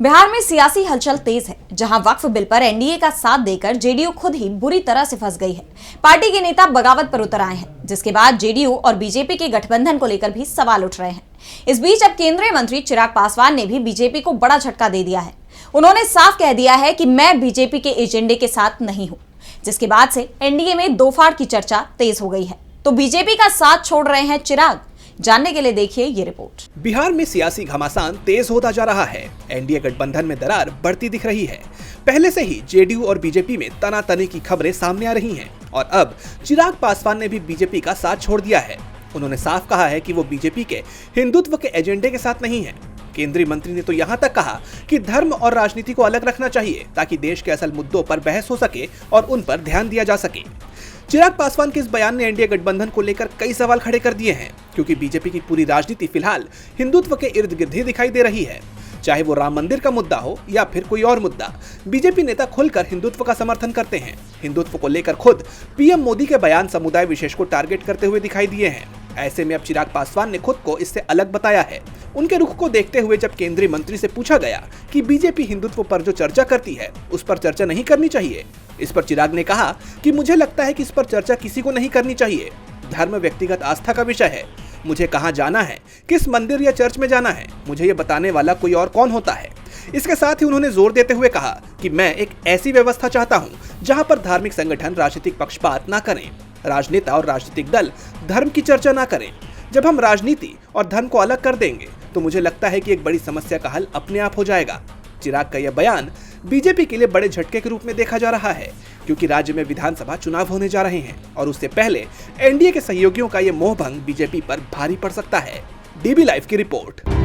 बिहार में सियासी हलचल तेज है, जहां वक्फ बिल पर एनडीए का साथ देकर जेडीयू खुद ही बुरी तरह से फंस गई है। पार्टी के नेता बगावत पर उतर आए हैं, जिसके बाद जेडीयू और बीजेपी के गठबंधन को लेकर भी सवाल उठ रहे हैं। इस बीच अब केंद्रीय मंत्री चिराग पासवान ने भी बीजेपी को बड़ा झटका दे दिया है। उन्होंने साफ कह दिया है कि मैं बीजेपी के एजेंडे के साथ नहीं हूं, जिसके बाद से एनडीए में दो फाड़ की चर्चा तेज हो गई है। तो बीजेपी का साथ छोड़ रहे हैं चिराग? जानने के लिए देखिए ये रिपोर्ट। बिहार में सियासी घमासान तेज होता जा रहा है। एनडीए गठबंधन में दरार बढ़ती दिख रही है। पहले से ही जेडीयू और बीजेपी में तनातनी की खबरें सामने आ रही हैं और अब चिराग पासवान ने भी बीजेपी का साथ छोड़ दिया है। उन्होंने साफ कहा है कि वो बीजेपी के हिंदुत्व के एजेंडे के साथ नहीं है। केंद्रीय मंत्री ने तो यहाँ तक कहा कि धर्म और राजनीति को अलग रखना चाहिए, ताकि देश के असल मुद्दों पर बहस हो सके और उन पर ध्यान दिया जा सके। चिराग पासवान के इस बयान ने एनडीए गठबंधन को लेकर कई सवाल खड़े कर दिए हैं, क्योंकि बीजेपी की पूरी राजनीति फिलहाल हिंदुत्व के इर्द गिर्द ही दिखाई दे रही है। चाहे वो राम मंदिर का मुद्दा हो या फिर कोई और मुद्दा, बीजेपी नेता खुलकर हिंदुत्व का समर्थन करते हैं। हिंदुत्व को लेकर खुद पीएम मोदी के बयान समुदाय विशेष को टारगेट करते हुए दिखाई दिए हैं। ऐसे में अब चिराग पासवान ने खुद को इससे अलग बताया है। उनके रुख को देखते हुए जब केंद्रीय मंत्री से पूछा गया कि बीजेपी हिंदुत्व पर जो चर्चा करती है उस पर चर्चा नहीं करनी चाहिए, इस पर चिराग ने कहा कि मुझे लगता है कि इस पर चर्चा किसी को नहीं करनी चाहिए। धर्म व्यक्तिगत आस्था का विषय है। मुझे कहाँ जाना है, किस मंदिर या चर्च में जाना है, मुझे ये बताने वाला कोई और कौन होता है। इसके साथ ही उन्होंने जोर देते हुए कहा कि मैं एक ऐसी व्यवस्था चाहता हूँ जहाँ पर धार्मिक संगठन राजनीतिक पक्षपात न करें, राजनेता और राजनीतिक दल धर्म की चर्चा ना करें। जब हम राजनीति और धर्म को अलग कर देंगे तो मुझे लगता है कि एक बड़ी समस्या का हल अपने आप हो जाएगा। चिराग का यह बयान बीजेपी के लिए बड़े झटके के रूप में देखा जा रहा है, क्योंकि राज्य में विधानसभा चुनाव होने जा रहे हैं और उससे पहले एनडीए के सहयोगियों का यह मोहभंग बीजेपी पर भारी पड़ सकता है। डीबी लाइव की रिपोर्ट।